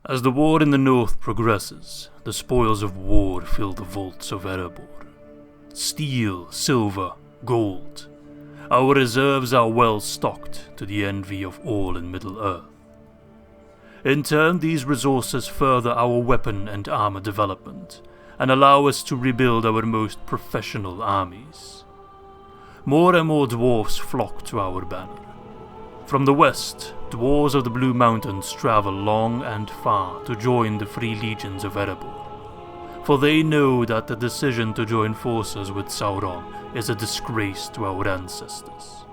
As the war in the north progresses, the spoils of war fill the vaults of Erebor. Steel, silver, gold. Our reserves are well stocked to the envy of all in Middle-earth. In turn, these resources further our weapon and armor development, and allow us to rebuild our most professional armies. More and more dwarfs flock to our banner. From the west, dwarves of the Blue Mountains travel long and far to join the free legions of Erebor, for they know that the decision to join forces with Sauron is a disgrace to our ancestors.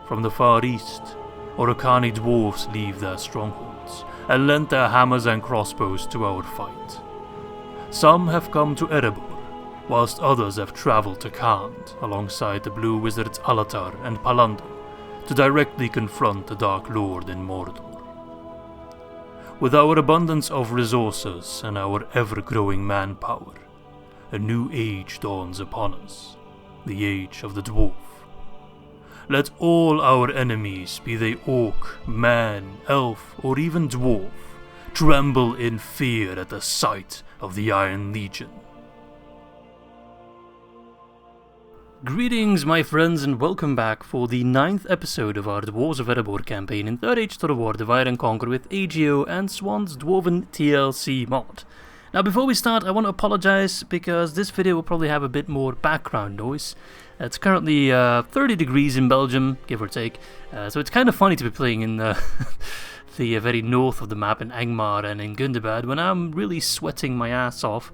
From the far east, orocarni dwarfs leave their strongholds and lend their hammers and crossbows to our fight. Some have come to Erebor, whilst others have travelled to Khand alongside the blue wizards Allatar and Pallando to directly confront the Dark Lord in Mordor. With our abundance of resources and our ever-growing manpower, a new age dawns upon us, the age of the dwarf. Let all our enemies, be they orc, man, elf, or even dwarf, tremble in fear at the sight of the Iron Legion. Greetings, my friends, and welcome back for the 9th episode of our Dwarves of Erebor campaign in 3rd Age Total War Divide and Conquer with AGO and Swan's Dwarven TLC mod. Now, before we start, I want to apologize because this video will probably have a bit more background noise. It's currently 30 degrees in Belgium, give or take, so it's kind of funny to be playing in the very north of the map in Angmar and in Gundabad when I'm really sweating my ass off.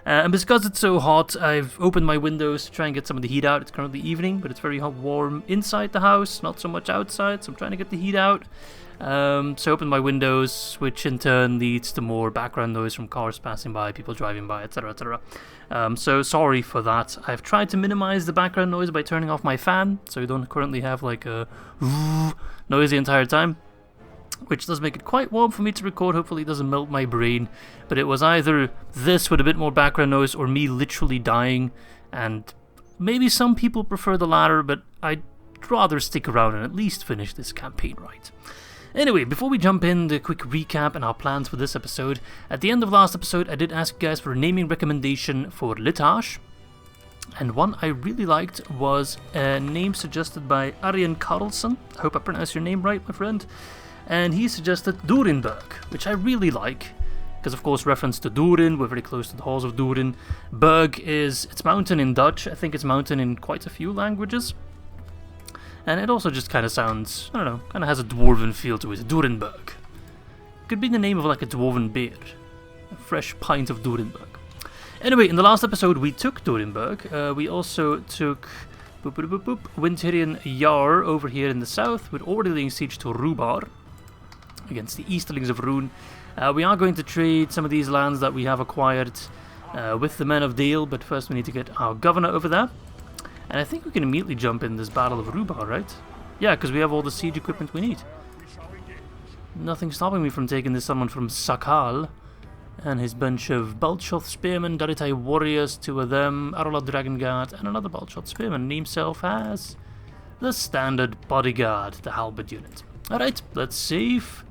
And because it's so hot, I've opened my windows to try and get some of the heat out. It's currently evening, but it's very hot, warm inside the house, not so much outside, so I'm trying to get the heat out. So I opened my windows, which in turn leads to more background noise from cars passing by, people driving by, etc, etc. So sorry for that. I've tried to minimize the background noise by turning off my fan, so you don't currently have like a noise the entire time, which does make it quite warm for me to record. Hopefully it doesn't melt my brain, but it was either this with a bit more background noise or me literally dying, and maybe some people prefer the latter, but I'd rather stick around and at least finish this campaign right. Anyway, before we jump in, the quick recap and our plans for this episode. At the end of last episode, I did ask you guys for a naming recommendation for Litage, and one I really liked was a name suggested by Arjen Karlsson. I hope I pronounced your name right, my friend. And he suggested Durinberg, which I really like, because of course reference to Durin, we're very close to the halls of Durin. Berg it's mountain in Dutch, I think it's mountain in quite a few languages. And it also just kind of sounds, I don't know, kind of has a dwarven feel to it, Durinberg. Could be the name of like a dwarven beer, a fresh pint of Durinberg. Anyway, in the last episode we took Durinberg, we also took Windhirian Yar over here in the south, we're already laying siege to Rhûbar against the Easterlings of Rhûn. We are going to trade some of these lands that we have acquired with the Men of Dale, but first we need to get our governor over there. And I think we can immediately jump in this Battle of Rhûbar, right? Yeah, because we have all the siege equipment we need. Nothing stopping me from taking this someone from Sakal and his bunch of Balchoth Spearmen, Daritai Warriors, 2 of them, Arola Dragon Guard, and another Balchoth Spearman, and himself as the standard bodyguard, the halberd unit. Alright, let's save.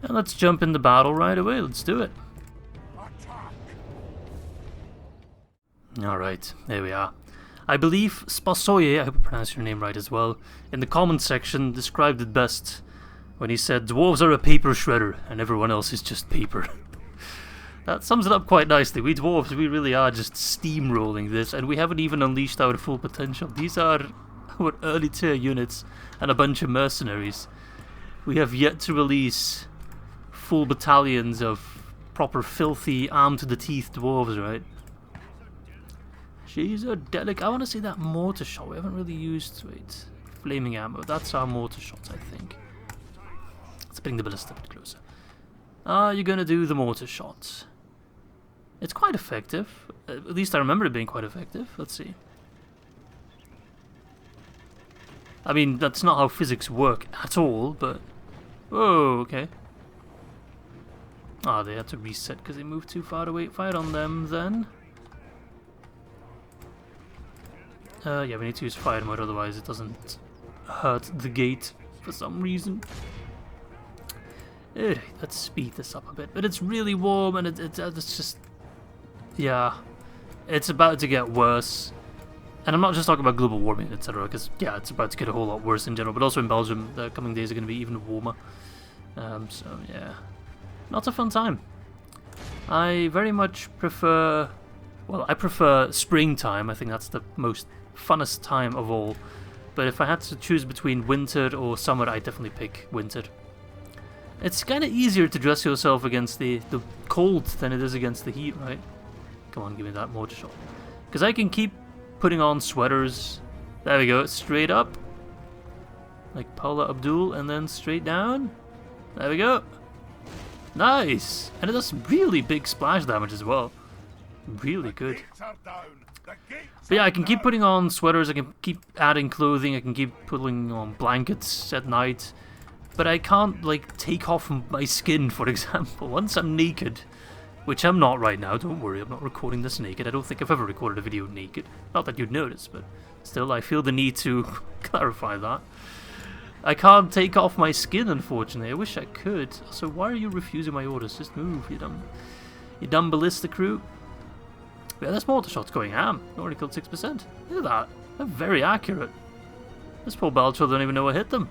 And let's jump in the battle right away, let's do it. Alright, there we are. I believe Spasoye, I hope I pronounced your name right as well, in the comment section described it best when he said, "Dwarves are a paper shredder and everyone else is just paper." That sums it up quite nicely. We dwarves, we really are just steamrolling this, and we haven't even unleashed our full potential. These are our early tier units and a bunch of mercenaries. We have yet to release full battalions of proper filthy, armed to the teeth dwarves, right? She's a delic. I want to see that mortar shot. We haven't really used, wait, flaming ammo. That's our mortar shots, I think. Let's bring the ballista a bit closer. Are you gonna do the mortar shots? It's quite effective. At least I remember it being quite effective. Let's see. I mean, that's not how physics work at all, but... Whoa, okay. Ah, they had to reset because they moved too far away. Fire on them, then. Yeah, we need to use fire mode, otherwise it doesn't hurt the gate for some reason. Alright, let's speed this up a bit. But it's really warm and it's just... Yeah. It's about to get worse. And I'm not just talking about global warming, etc. Because, yeah, it's about to get a whole lot worse in general. But also in Belgium, the coming days are going to be even warmer. So, yeah. Not a fun time. I very much prefer... Well, I prefer springtime. I think that's the most funnest time of all. But if I had to choose between winter or summer, I'd definitely pick winter. It's kind of easier to dress yourself against the cold than it is against the heat, right? Come on, give me that mortar shot. Because I can keep putting on sweaters. There we go, straight up. Like Paula Abdul, and then straight down. There we go. Nice! And it does really big splash damage as well. Really good. But yeah, I can keep putting on sweaters, I can keep adding clothing, I can keep putting on blankets at night. But I can't, like, take off my skin, for example. Once I'm naked, which I'm not right now, don't worry, I'm not recording this naked. I don't think I've ever recorded a video naked. Not that you'd notice, but still, I feel the need to clarify that. I can't take off my skin, unfortunately. I wish I could. So why are you refusing my orders? Just move, you dumb ballista crew. Yeah, this mortar shot's going ham. You already killed 6%. Look at that. They're very accurate. This poor Belcher don't even know what hit them.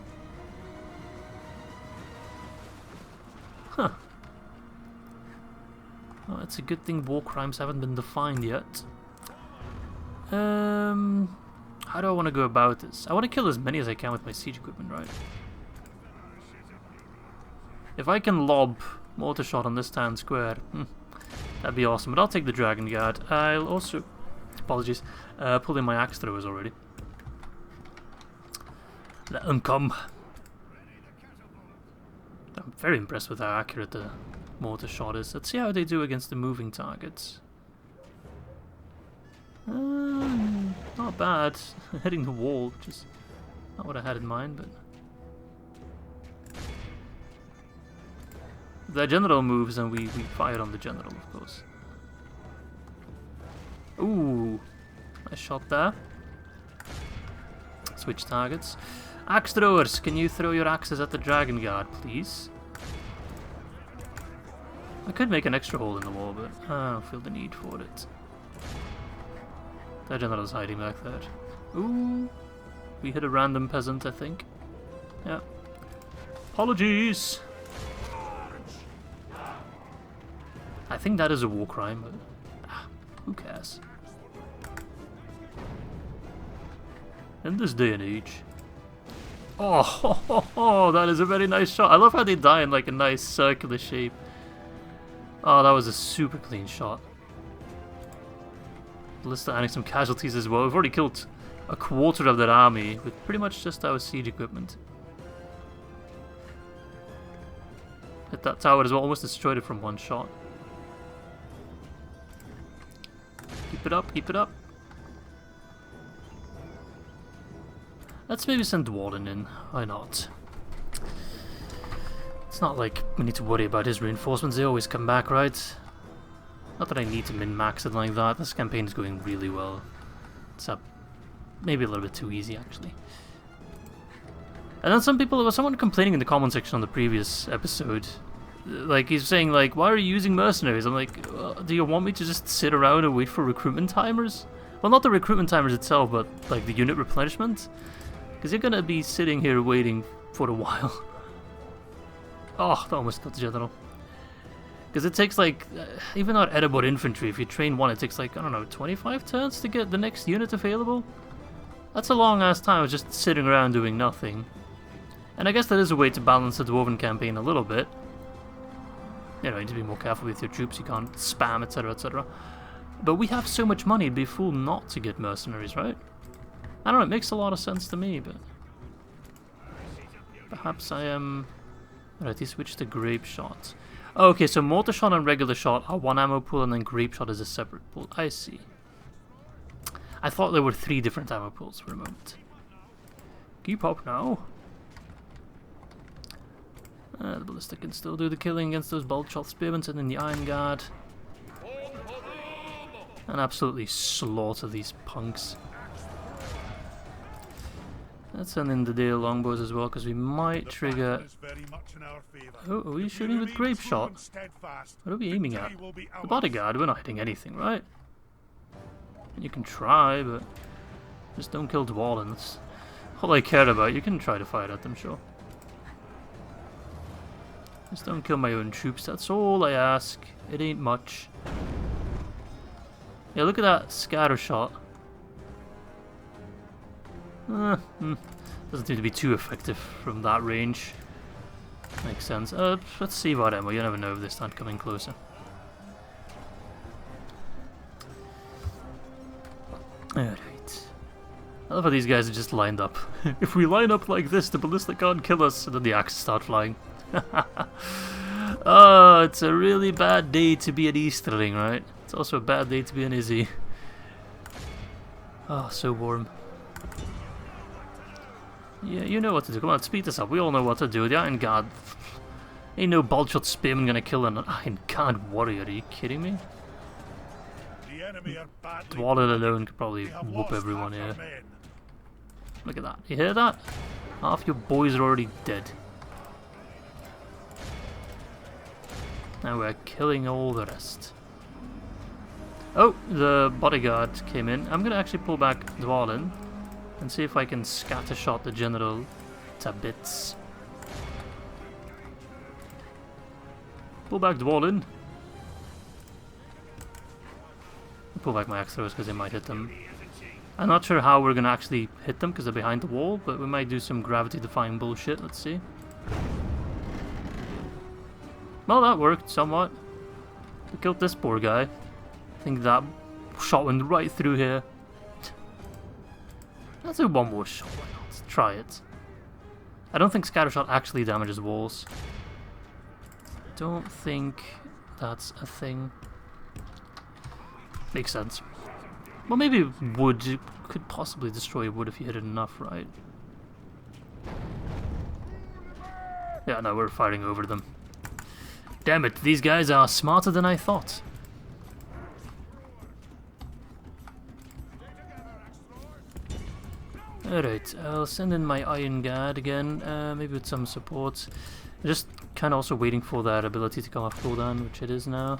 Huh. Well, it's a good thing war crimes haven't been defined yet. How do I want to go about this? I want to kill as many as I can with my siege equipment, right? If I can lob mortar shot on this town square, that'd be awesome. But I'll take the Dragon Guard. I'll also, apologies, pull in my axe throwers already. Let them come. I'm very impressed with how accurate the mortar shot is. Let's see how they do against the moving targets. Not bad. Hitting the wall, which is not what I had in mind, but... If the general moves, and we fire on the general, of course. Ooh, nice shot there. Switch targets. Axe throwers, can you throw your axes at the Dragon Guard, please? I could make an extra hole in the wall, but I don't feel the need for it. That general's hiding back there. Ooh, we hit a random peasant, I think. Yeah. Apologies! I think that is a war crime, but who cares? In this day and age. Oh, that is a very nice shot. I love how they die in like a nice circular shape. Oh, that was a super clean shot. Ballista adding some casualties as well. We've already killed a quarter of their army with pretty much just our siege equipment. Hit that tower as well, almost destroyed it from one shot. Keep it up, keep it up. Let's maybe send Dwarden in. Why not? It's not like we need to worry about his reinforcements. They always come back, right? Not that I need to min-max it like that. This campaign is going really well. It's up. Maybe a little bit too easy, actually. And then there was someone complaining in the comment section on the previous episode. Like, he's saying, like, why are you using mercenaries? I'm like, do you want me to just sit around and wait for recruitment timers? Well, not the recruitment timers itself, but, like, the unit replenishment. Because you're gonna be sitting here waiting for a while. Oh, that almost got the general. Because it takes, like, even our Erebor infantry, if you train one, it takes, like, I don't know, 25 turns to get the next unit available? That's a long-ass time of just sitting around doing nothing. And I guess that is a way to balance the Dwarven campaign a little bit. You know, you need to be more careful with your troops, you can't spam, etc, etc. But we have so much money, it'd be a fool not to get mercenaries, right? I don't know, it makes a lot of sense to me, but... Perhaps I am... Right, he switched to grape shot. Oh, okay, so mortar shot and regular shot are one ammo pool, and then grape shot is a separate pool. I see. I thought there were 3 different ammo pools for a moment. Keep up now. The ballista can still do the killing against those bolt shot spearmen, and then the Iron Guard. And absolutely slaughter these punks. Let's send in the Dale longbows as well, because we might trigger Oh, are we shooting with grape shot? What are we aiming at? The bodyguard? We're not hitting anything, right? You can try, but just don't kill Dwarfs. All I care about. You can try to fire at them, sure. Just don't kill my own troops, that's all I ask. It ain't much. Yeah, look at that scatter shot. Doesn't seem to be too effective from that range. Makes sense. Let's see what ammo. You never know if they start coming closer. Alright. I love how these guys are just lined up. If we line up like this, the ballista can't kill us, and then the axes start flying. Oh, it's a really bad day to be an Easterling, right? It's also a bad day to be an Izzy. Oh, so warm. Yeah, you know what to do. Come on, speed this up. We all know what to do. The Iron Guard. Ain't no Baldshot Spearman gonna kill an Iron Guard warrior. Are you kidding me? Dwalin alone could probably whoop everyone here. Look at that. You hear that? Half your boys are already dead. Now we're killing all the rest. Oh, the bodyguard came in. I'm gonna actually pull back Dwalin and see if I can scattershot the general to bits. Pull back Dwalin. Pull back my axe throwers because they might hit them. I'm not sure how we're gonna actually hit them because they're behind the wall, but we might do some gravity-defying bullshit. Let's see. Well, that worked somewhat. We killed this poor guy. I think that shot went right through here. Let's do one more shot. Why not? Let's try it. I don't think scattershot actually damages walls. Don't think that's a thing. Makes sense. Well, maybe wood could possibly destroy wood if you hit it enough, right? Yeah, no, we're fighting over them. Damn it, these guys are smarter than I thought. Alright, I'll send in my Iron Guard again, maybe with some support. Just kind of also waiting for that ability to come off cooldown, which it is now.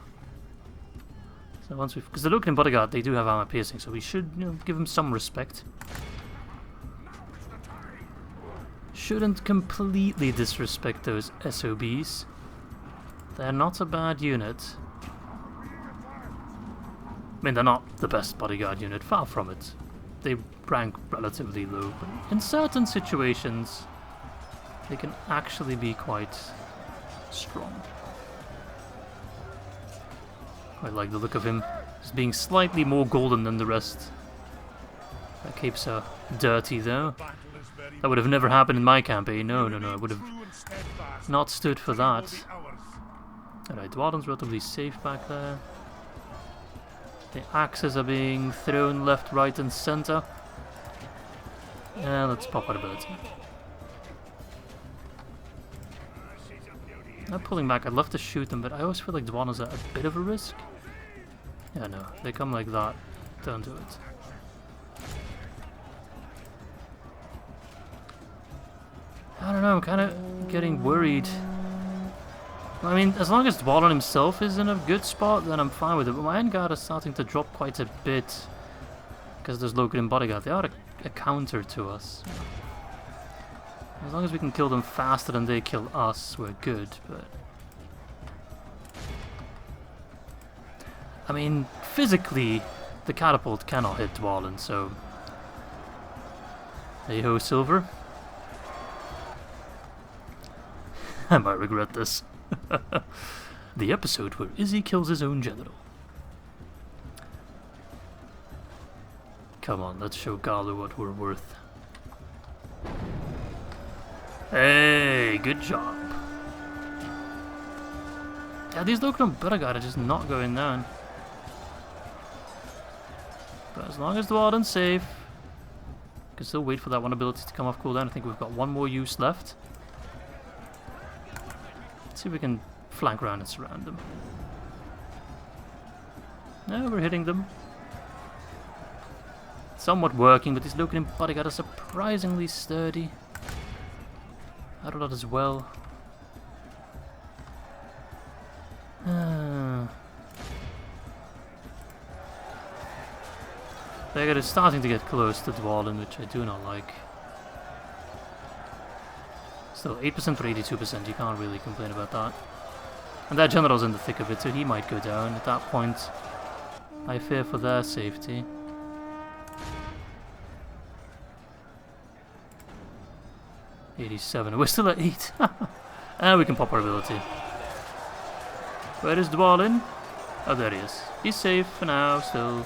So once we've, because the Loken Bodyguard, they do have armor piercing, so we should, you know, give them some respect. Shouldn't completely disrespect those SOBs. They're not a bad unit. I mean, they're not the best bodyguard unit, far from it. They rank relatively low, but in certain situations, they can actually be quite strong. I like the look of him, just being slightly more golden than the rest. That capes are dirty though. That would have never happened in my campaign. No, I would have not stood for that. Alright, Dwarden's relatively safe back there. The axes are being thrown left, right and center. And let's pop our ability. I'm pulling back. I'd love to shoot them, but I always feel like Dwarden's at a bit of a risk. Yeah, no, they come like that. Don't do it. I don't know, I'm kind of getting worried. I mean, as long as Dwalin himself is in a good spot, then I'm fine with it. But my Iron Guard is starting to drop quite a bit. Because there's Loken and Bodyguard. They are a counter to us. As long as we can kill them faster than they kill us, we're good. But I mean, physically, the catapult cannot hit Dwalin, so hey ho, Silver. I might regret this. The episode where Izzy kills his own general. Come on, let's show Garlo what we're worth. Hey, good job. Yeah, these Loken Bodyguard are just not going down. But as long as the Warden's safe, we can still wait for that one ability to come off cooldown. I think we've got one more use left. Let's see if we can flank around and surround them. No, we're hitting them. Somewhat working, but these Loken Bodyguard are surprisingly sturdy. Allot as well. They're starting to get close to Dwalin, which I do not like. Still, 8% for 82%, you can't really complain about that. And that general's in the thick of it, so he might go down. At that point, I fear for their safety. $87, we're still at 8. And we can pop our ability. Where is Dwalin? Oh, there he is. He's safe for now, still.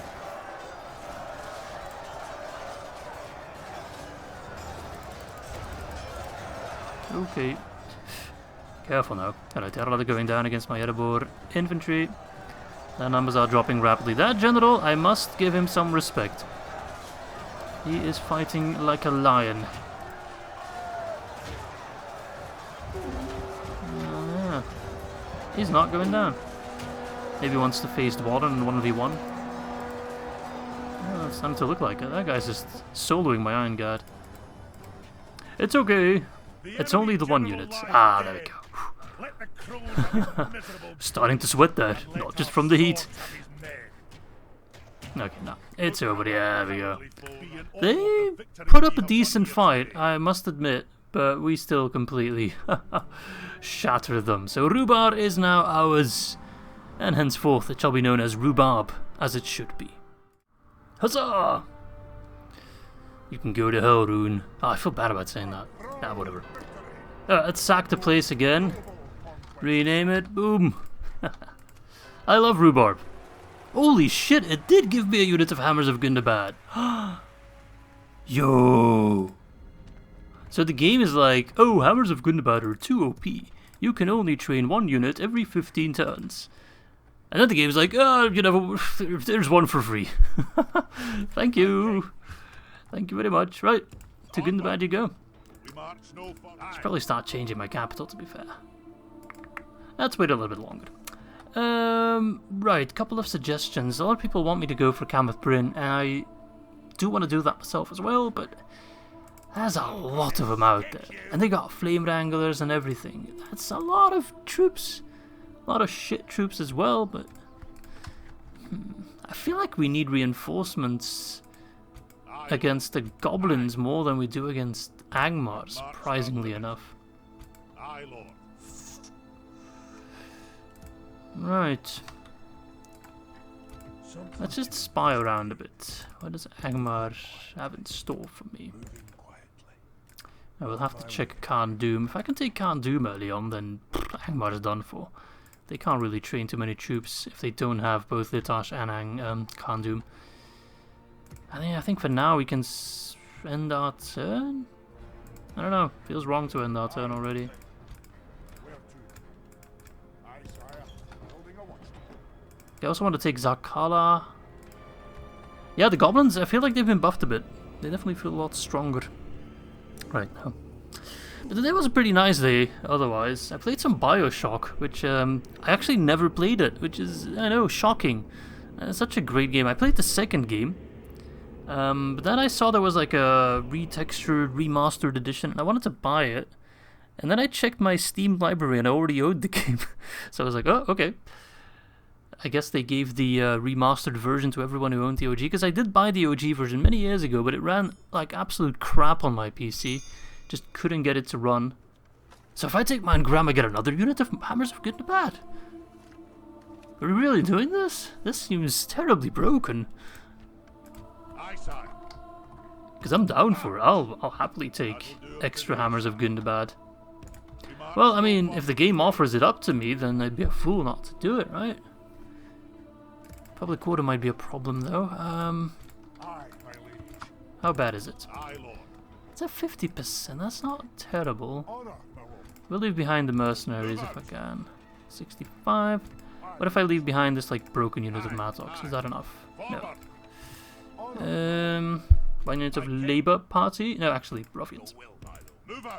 Okay. Careful now. Alright, they're rather going down against my Erebor infantry. Their numbers are dropping rapidly. That general, I must give him some respect. He is fighting like a lion. Yeah. He's not going down. Maybe he wants to face Dwarven in 1v1. Oh, it's starting to look like it. That guy's just soloing my Iron Guard. It's okay. It's only the one unit. Ah, there we go. Starting to sweat there, not just from the heat. Okay, no, it's over. Yeah, there we go. They put up a decent fight, I must admit, but we still completely shattered them. So Rhûbar is now ours, and henceforth it shall be known as rhubarb, as it should be. Huzzah! You can go to hell, Rune. Oh, I feel bad about saying that. Nah, whatever. Let's sack the place again. Rename it. Boom. I love rhubarb. Holy shit, it did give me a unit of Hammers of Gundabad. Yo. So the game is like, oh, Hammers of Gundabad are too OP. You can only train one unit every 15 turns. And then the game's like, oh, you know, there's one for free. Thank you. Thank you very much. Right, to Gundabad you go. I should probably start changing my capital, to be fair. Let's wait a little bit longer. Right, couple of suggestions. A lot of people want me to go for Cameth Bryn, and I do want to do that myself as well, but there's a lot of them out there. And they got flame wranglers and everything. That's a lot of troops. A lot of shit troops as well, but I feel like we need reinforcements against the Goblins more than we do against Angmar, surprisingly enough. Right. Let's just spy around a bit. What does Angmar have in store for me? I will have to check Khan Doom. If I can take Khan Doom early on, then Angmar is done for. They can't really train too many troops if they don't have both Litash and Khan Doom. I think for now we can end our turn? I don't know, feels wrong to end our turn already. I also want to take Zakala. Yeah, the Goblins, I feel like they've been buffed a bit. They definitely feel a lot stronger right now. But today was a pretty nice day, otherwise. I played some Bioshock, which I actually never played it, which is, I know, shocking. It's such a great game. I played the second game. But then I saw there was like a retextured, remastered edition, and I wanted to buy it. And then I checked my Steam library, and I already owned the game. So I was like, oh, okay. I guess they gave the remastered version to everyone who owned the OG, because I did buy the OG version many years ago, but it ran like absolute crap on my PC. Just couldn't get it to run. So if I take mine Graham, I get another unit of Hammers of Gundabad. Are we really doing this? This seems terribly broken. Because I'm down for it. I'll happily take extra Hammers of Gundabad. Well, I mean, if the game offers it up to me, then I'd be a fool not to do it, right? Public order might be a problem, though. How bad is it? It's at 50%. That's not terrible. We'll leave behind the mercenaries if I can. 65. What if I leave behind this, like, broken unit of Mattox? Is that enough? No. One unit of Labour Party? No, actually, ruffians.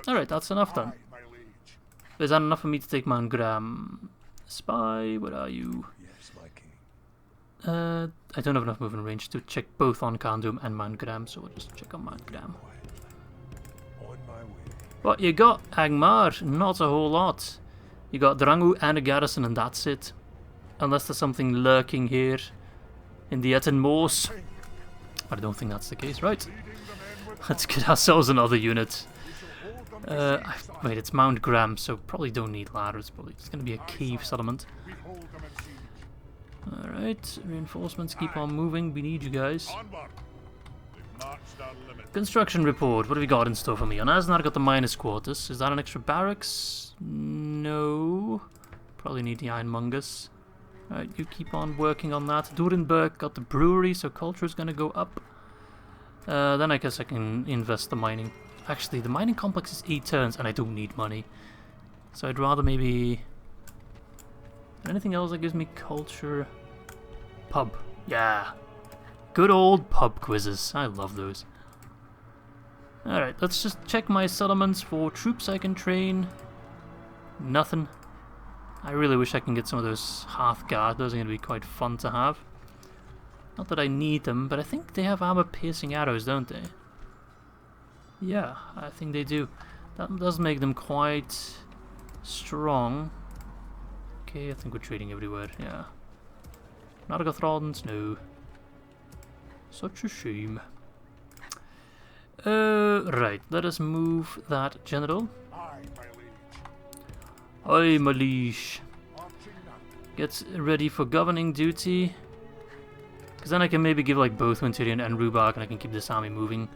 Alright, that's enough then. Is that enough for me to take Mount Graham? Spy, where are you? I don't have enough movement range to check both on Khan Doom and Mount Graham, so we'll just check on Mount Graham. What you got, Angmar? Not a whole lot. You got Drangu and a garrison, and that's it. Unless there's something lurking here in the Ettenmoors. I don't think that's the case, right? Let's get ourselves another unit. Wait, it's Mount Graham, so probably don't need ladders. Probably it's going to be a cave settlement. Alright, reinforcements keep on moving. We need you guys. Construction report. What have we got in store for me? On Asnar, got the miners' quarters. Is that an extra barracks? No. Probably need the ironmongers. Alright, you keep on working on that. Durenberg got the brewery, so culture is going to go up. Then I guess I can invest the mining. Actually, the mining complex is 8 turns, and I don't need money. So I'd rather maybe... anything else that gives me culture? Pub. Yeah. Good old pub quizzes. I love those. Alright, let's just check my settlements for troops I can train. Nothing. I really wish I can get some of those Hearthguard. Those are going to be quite fun to have. Not that I need them, but I think they have armor-piercing arrows, don't they? Yeah, I think they do. That does make them quite strong. Okay, I think we're trading everywhere, yeah. Nargothrons, no. Such a shame. Right, let us move that general. Aye, my liege. Get ready for governing duty. Because then I can maybe give like both Winterian and Rhûbar, and I can keep this army moving.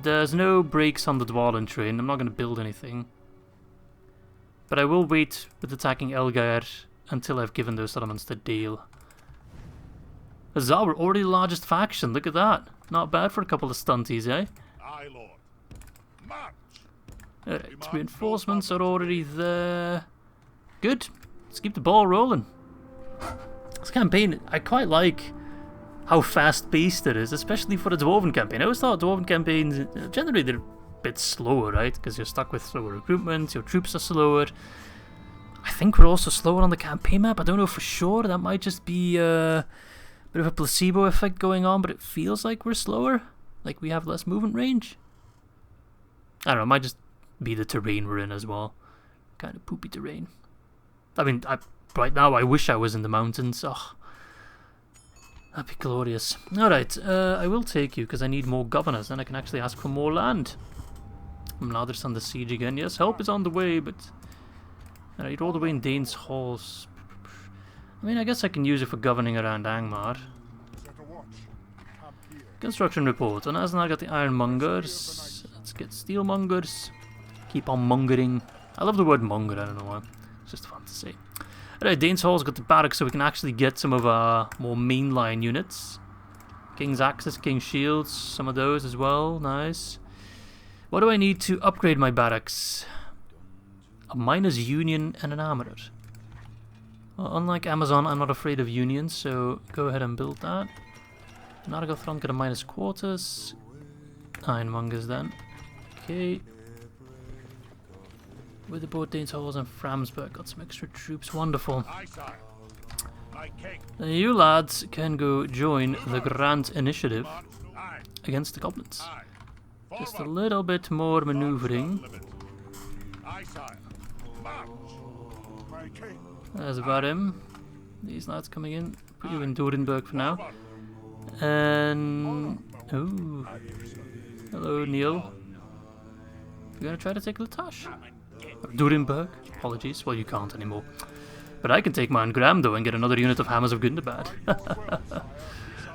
There's no brakes on the Dwarven train. I'm not going to build anything. But I will wait with attacking Elgaer until I've given those settlements to Dale. Huzzah, we're already the largest faction. Look at that. Not bad for a couple of stunties, eh? Aye, Lord. March. Alright, reinforcements are already there. Good. Let's keep the ball rolling. This campaign, I quite like how fast-paced it is, especially for a Dwarven campaign. I always thought Dwarven campaigns, generally they're a bit slower, right? Because you're stuck with slower recruitment, your troops are slower. I think we're also slower on the campaign map. I don't know for sure. That might just be a bit of a placebo effect going on, but it feels like we're slower. Like we have less movement range. I don't know, it might just be the terrain we're in as well. Kind of poopy terrain. I mean, right now I wish I was in the mountains. Oh, that'd be glorious. Alright, I will take you because I need more governors. Then I can actually ask for more land. Now there's under siege again. Yes, help is on the way, but... Alright, you're all the way in Dane's Halls. I mean, I guess I can use it for governing around Angmar. Construction report. On Asnar, got the ironmongers. Let's get steelmongers. Keep on mongering. I love the word monger, I don't know why. It's just fun to say. Alright, Dane's Hall's got the barracks, so we can actually get some of our more mainline units. King's Axes, King's Shields, some of those as well. Nice. What do I need to upgrade my barracks? A miner's union and an armorer. Well, unlike Amazon, I'm not afraid of unions, so go ahead and build that. Nargothrond got a minus quarters. Ironmongers then. Okay. With the board Dane's Halls and Framsburg got some extra troops. Wonderful. Then you lads can go join the Grand Initiative against the Goblins. Just a little bit more maneuvering. There's about him. These lads coming in. Put you in Durenberg for now. And... ooh. Hello, Neil. You're gonna try to take Latash? Durenberg? Apologies. Well, you can't anymore. But I can take Mount Graham, though, and get another unit of Hammers of Gundabad.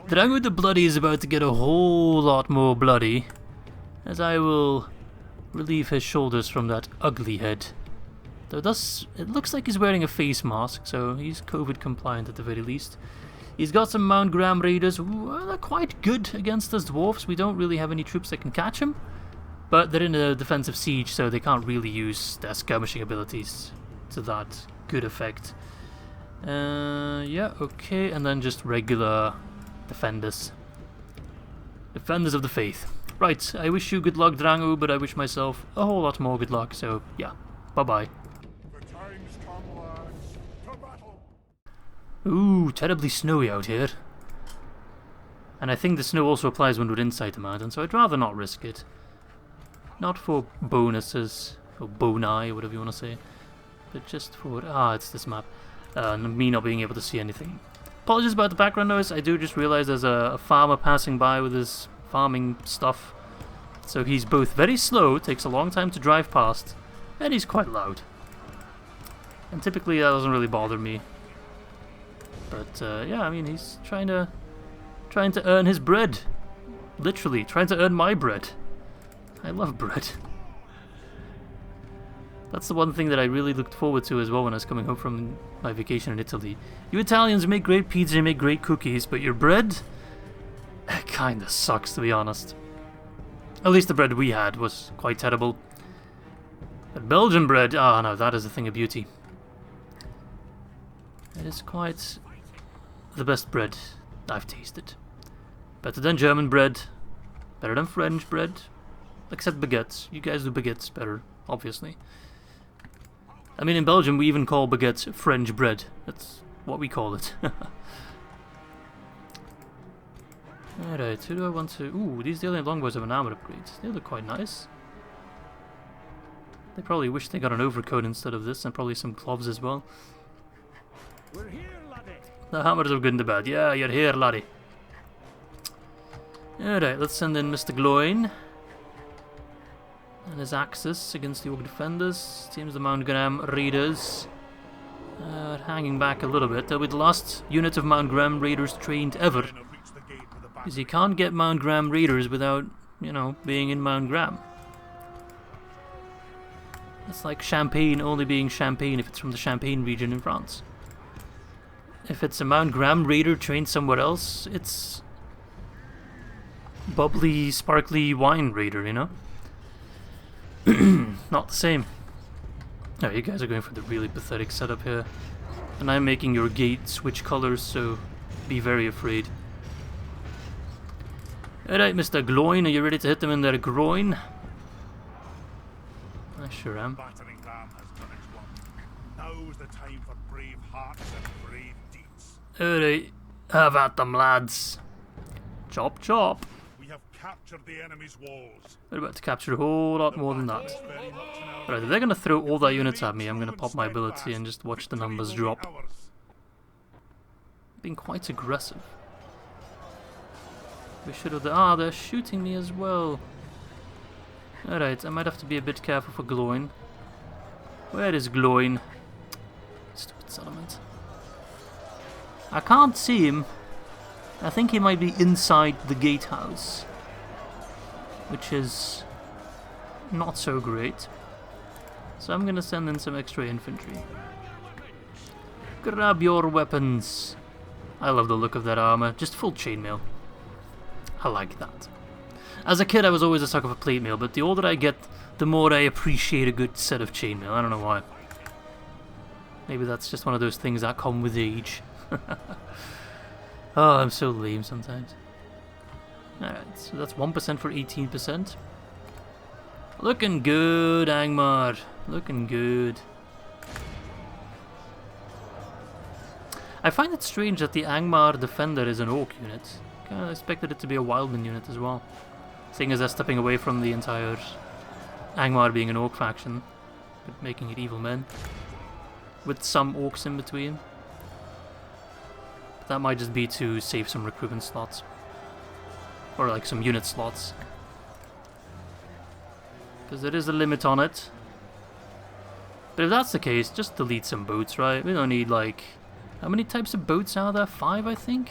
Drango the Bloody is about to get a whole lot more bloody, as I will relieve his shoulders from that ugly head. Though it looks like he's wearing a face mask, so he's COVID compliant at the very least. He's got some Mount Graham raiders who are quite good against us dwarfs. We don't really have any troops that can catch him, but they're in a defensive siege, so they can't really use their skirmishing abilities to that good effect. Yeah, okay, and then just regular defenders. Defenders of the faith. Right, I wish you good luck, Drango, but I wish myself a whole lot more good luck, so yeah, bye-bye. Ooh, terribly snowy out here. And I think the snow also applies when we're inside the mountain, so I'd rather not risk it. Not for bonuses, or boni, whatever you want to say, but just for... ah, it's this map. and me not being able to see anything. Apologies about the background noise. I do just realize there's a farmer passing by with his farming stuff. So he's both very slow, takes a long time to drive past, and he's quite loud. And typically that doesn't really bother me. But yeah, I mean, he's trying to earn his bread. Literally, trying to earn my bread. I love bread. That's the one thing that I really looked forward to as well when I was coming home from my vacation in Italy. You Italians make great pizza, you make great cookies, but your bread kinda sucks, to be honest. At least the bread we had was quite terrible. But Belgian bread, ah no, that is a thing of beauty. It is quite the best bread I've tasted. Better than German bread, better than French bread, except baguettes. You guys do baguettes better, obviously. I mean, in Belgium we even call baguettes French bread. That's what we call it. Alright, who do I want to... Ooh, these alien longbows have an armor upgrade. They look quite nice. They probably wish they got an overcoat instead of this, and probably some gloves as well. We're here, laddie. The hammers are good and the bad. Yeah, you're here, laddie. Alright, let's send in Mr. Gloin. And his axis against the Orc defenders. Seems the Mount Graham raiders are hanging back a little bit. They'll be the last unit of Mount Graham raiders trained ever. Because you can't get Mount Graham raiders without, you know, being in Mount Graham. It's like Champagne only being Champagne if it's from the Champagne region in France. If it's a Mount Graham raider trained somewhere else, it's bubbly, sparkly wine raider, you know? Not the same. No, you guys are going for the really pathetic setup here. And I'm making your gate switch colors, so be very afraid. Alright, Mr. Gloin, are you ready to hit them in their groin? I sure am. Battering ram has done its work. Now's the time for brave hearts and brave deeds. Alright, have at them, lads. Chop, chop. We have captured the enemy's walls. We're about to capture a whole lot more than that. Very much in our Alright, if they're gonna throw all their units at me, I'm gonna pop my ability and just watch the numbers drop. Being quite aggressive. We should have... Ah, they're shooting me as well. Alright, I might have to be a bit careful for Gloin. Where is Gloin? Stupid settlement. I can't see him. I think he might be inside the gatehouse. Which is not so great. So I'm gonna send in some extra infantry. Grab your weapons. I love the look of that armor. Just full chainmail. I like that. As a kid, I was always a sucker for plate mail, but the older I get, the more I appreciate a good set of chainmail. I don't know why. Maybe that's just one of those things that come with age. Oh, I'm so lame sometimes. Alright, so that's 1% for 18%. Looking good, Angmar. Looking good. I find it strange that the Angmar Defender is an Orc unit. I expected it to be a Wildman unit as well. Seeing as they're stepping away from the entire Angmar being an Orc faction, but making it evil men. With some Orcs in between. But that might just be to save some recruitment slots. Or like some unit slots. Because there is a limit on it. But if that's the case, just delete some boats, right? We don't need like... How many types of boats are there? 5, I think?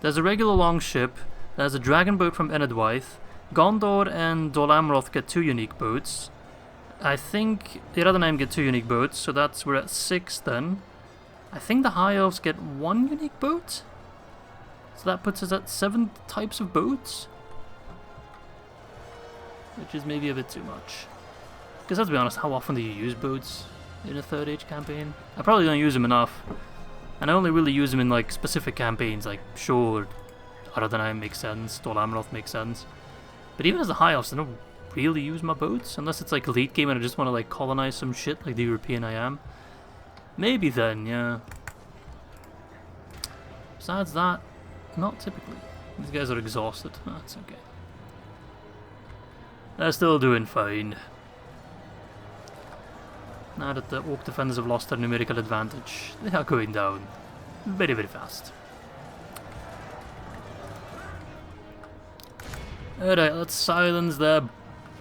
There's a regular longship, there's a dragon boat from Enedwaith, Gondor and Dol Amroth get 2 unique boats. I think the other name get 2 unique boats, so that's we're at 6 then. I think the High Elves get 1 unique boat? So that puts us at 7 types of boats? Which is maybe a bit too much. Because let's be honest, how often do you use boats in a 3rd Age campaign? I probably don't use them enough. And I only really use them in like specific campaigns, like sure, Aradanheim makes sense, Dol Amroth makes sense. But even as a High Elf, I don't really use my boats, unless it's like late game and I just want to like colonize some shit like the European I am. Maybe then, yeah. Besides that, not typically. These guys are exhausted. That's okay. They're still doing fine. Now that the orc defenders have lost their numerical advantage, they are going down very, very fast. Alright, let's silence their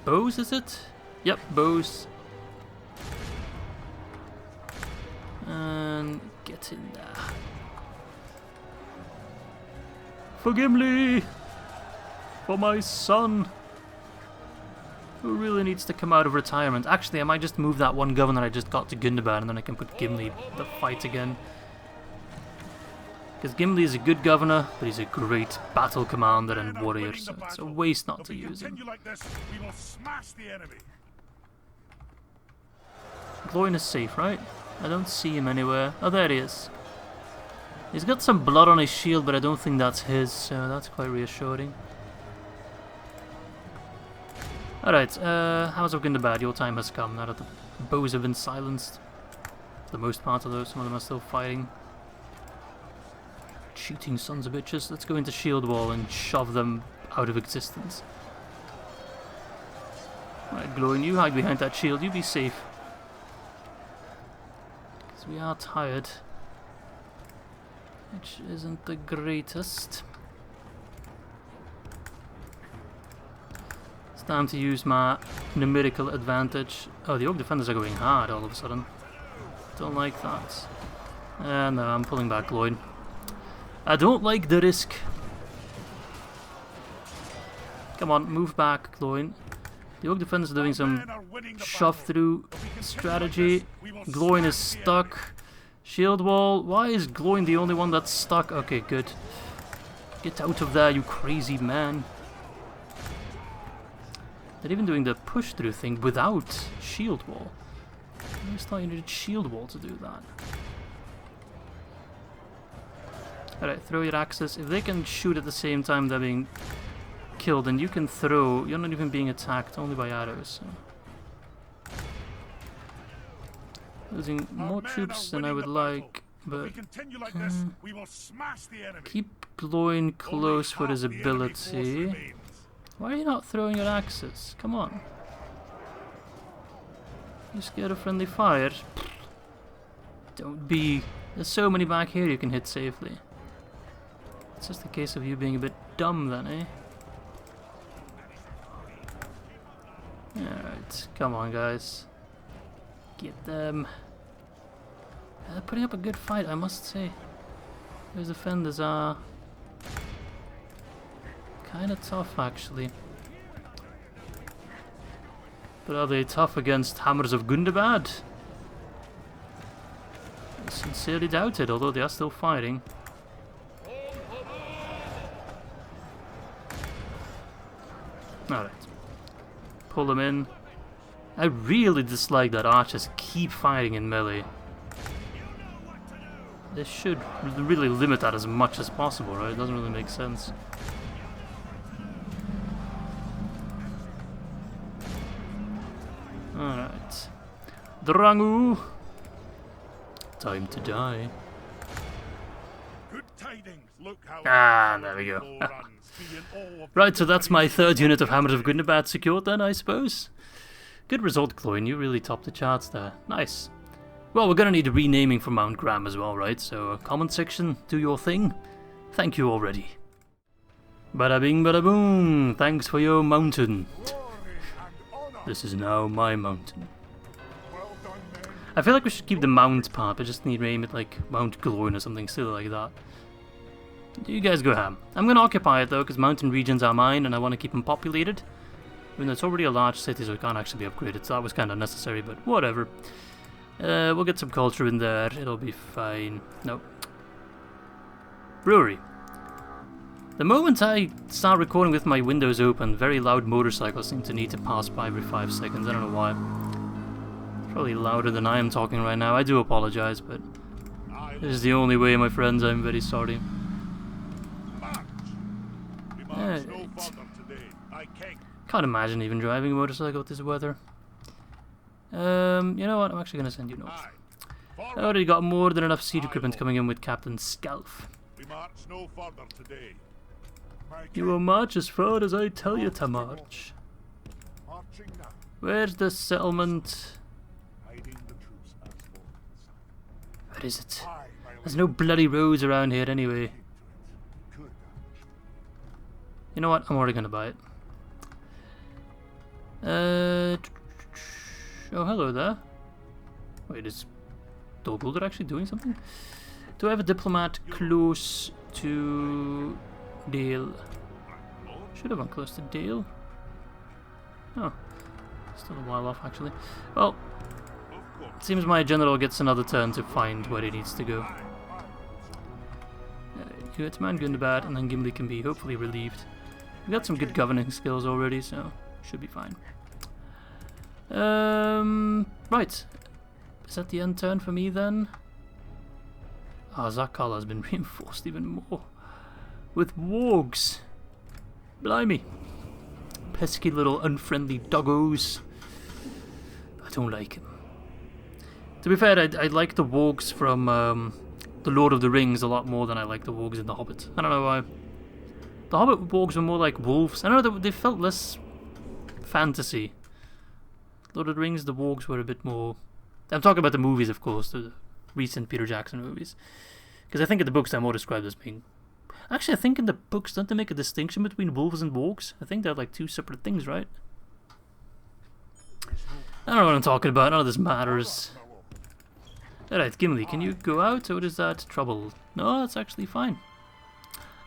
bows, is it? Yep, bows. And get in there. For Gimli! For my son! Who really needs to come out of retirement? Actually, I might just move that one governor I just got to Gundabad, and then I can put Gimli to fight again. Because Gimli is a good governor, but he's a great battle commander and warrior, so it's a waste not to use him. Gloin is safe, right? I don't see him anywhere. Oh, there he is. He's got some blood on his shield, but I don't think that's his, so that's quite reassuring. Alright, House of Gundabad, your time has come, now that the bows have been silenced. For the most part, although some of them are still fighting. Cheating sons of bitches. Let's go into shield wall and shove them out of existence. Alright, Gloin, you hide behind that shield, you be safe. Because we are tired. Which isn't the greatest. It's time to use my numerical advantage. Oh, the orc defenders are going hard all of a sudden. Don't like that. No, I'm pulling back, Gloin. I don't like the risk. Come on, move back, Gloin. The orc defenders are doing some shove through strategy. Gloin is stuck. Shield wall. Why is Gloin the only one that's stuck? Okay, good. Get out of there, you crazy man. They're even doing the push through thing without shield wall. I just thought you needed shield wall to do that. Alright, throw your axes. If they can shoot at the same time they're being killed, and you can throw, you're not even being attacked, only by arrows. So. Losing more troops than I would like, but keep Gloin close for his ability. Why are you not throwing your axes? Come on. You scared of friendly fire? Don't be. There's so many back here you can hit safely. It's just a case of you being a bit dumb then, eh? Alright, come on guys. Get them. They're putting up a good fight, I must say. Those defenders are kind of tough, actually. But are they tough against Hammers of Gundabad? I sincerely doubt it, although they are still fighting. Alright. Pull them in. I really dislike that archers keep fighting in melee. They should really limit that as much as possible, right? It doesn't really make sense. Alright. Drangu! Time to die. Good tidings. Look how there we go. Right, so that's my third unit of Hammers of Gundabad secured then, I suppose. Good result, Gloin. You really topped the charts there. Nice. Well, we're gonna need renaming for Mount Graham as well, right? So, comment section, do your thing. Thank you already. Bada bing, bada boom. Thanks for your mountain. This is now my mountain. I feel like we should keep the mount part, but just need to name it like Mount Gloin or something silly like that. You guys go ham. I'm gonna occupy it though, because mountain regions are mine and I want to keep them populated. I mean, it's already a large city, so it can't actually be upgraded, so that was kind of necessary, but whatever. We'll get some culture in there, it'll be fine. Nope. Brewery. The moment I start recording with my windows open, very loud motorcycles seem to need to pass by every 5 seconds, I don't know why. It's probably louder than I am talking right now, I do apologize, but this is the only way, my friends, I'm very sorry. Can't imagine even driving a motorcycle with this weather. You know what? I'm actually going to send you north. I already got more than enough siege equipment coming in with Captain Scalf. You will march as far as I tell you to march. Where's the settlement? Where is it? There's no bloody roads around here anyway. You know what? I'm already gonna buy it. Oh, hello there. Wait, is Dogulder actually doing something? Do I have a diplomat close to Dale? Should have gone close to Dale. Oh, still a while off actually. Well, it seems my general gets another turn to find where he needs to go. You get Man Gundabad, and then Gimli can be hopefully relieved. We got some good governing skills already, so should be fine. Right. Is that the end turn for me then? Ah, Zakala has been reinforced even more. With wargs. Blimey. Pesky little unfriendly doggos. I don't like him. To be fair, I like the wargs from the Lord of the Rings a lot more than I like the wargs in The Hobbit. I don't know why. The Hobbit wargs were more like wolves. I don't know, they felt less fantasy. Lord of the Rings, the wargs were a bit more... I'm talking about the movies, of course, the recent Peter Jackson movies. Because I think in the books they're more described as being... Actually, I think in the books, don't they make a distinction between wolves and wargs? I think they're like two separate things, right? I don't know what I'm talking about, none of this matters. Alright, Gimli, can you go out, or is that trouble? No, that's actually fine.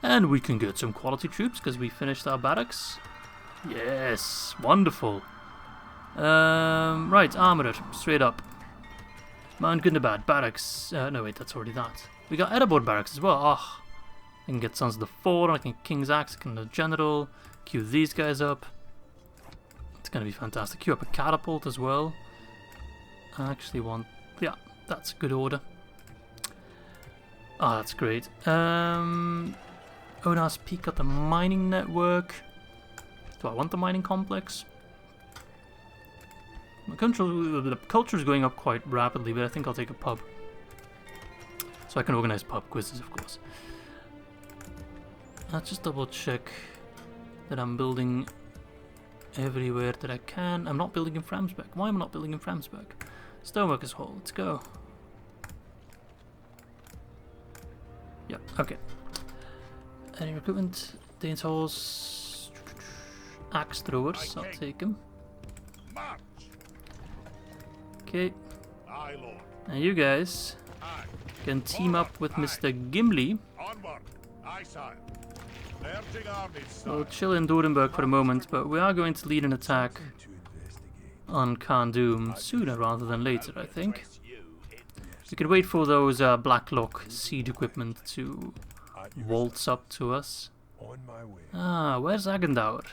And we can get some quality troops, because we finished our barracks. Yes, wonderful. Right, armourer, straight up. Mount Gundabad, barracks. No, wait, that's already that. We got Erebor barracks as well. Oh, I can get Sons of the Four, I can King's Axe, I can the General, queue these guys up. It's gonna be fantastic. Queue up a catapult as well. I actually want... Yeah, that's a good order. Oh, that's great. Onas Peak got the mining network. Do I want the mining complex? The culture is going up quite rapidly, but I think I'll take a pub. So I can organize pub quizzes, of course. Let's just double check that I'm building everywhere that I can. I'm not building in Framsbeck. Why am I not building in Framsbeck? Stoneworkers Hall, let's go. Yeah, okay. Any recruitment? Dane's Halls. Axe throwers, I'll take them. Okay. And you guys can team up with Mr. Gimli. We'll chill in Dorenburg for a moment, but we are going to lead an attack on Khandum sooner rather than later, I think. We could wait for those Blacklock siege equipment to waltz up to us. Ah, where's Agendaur?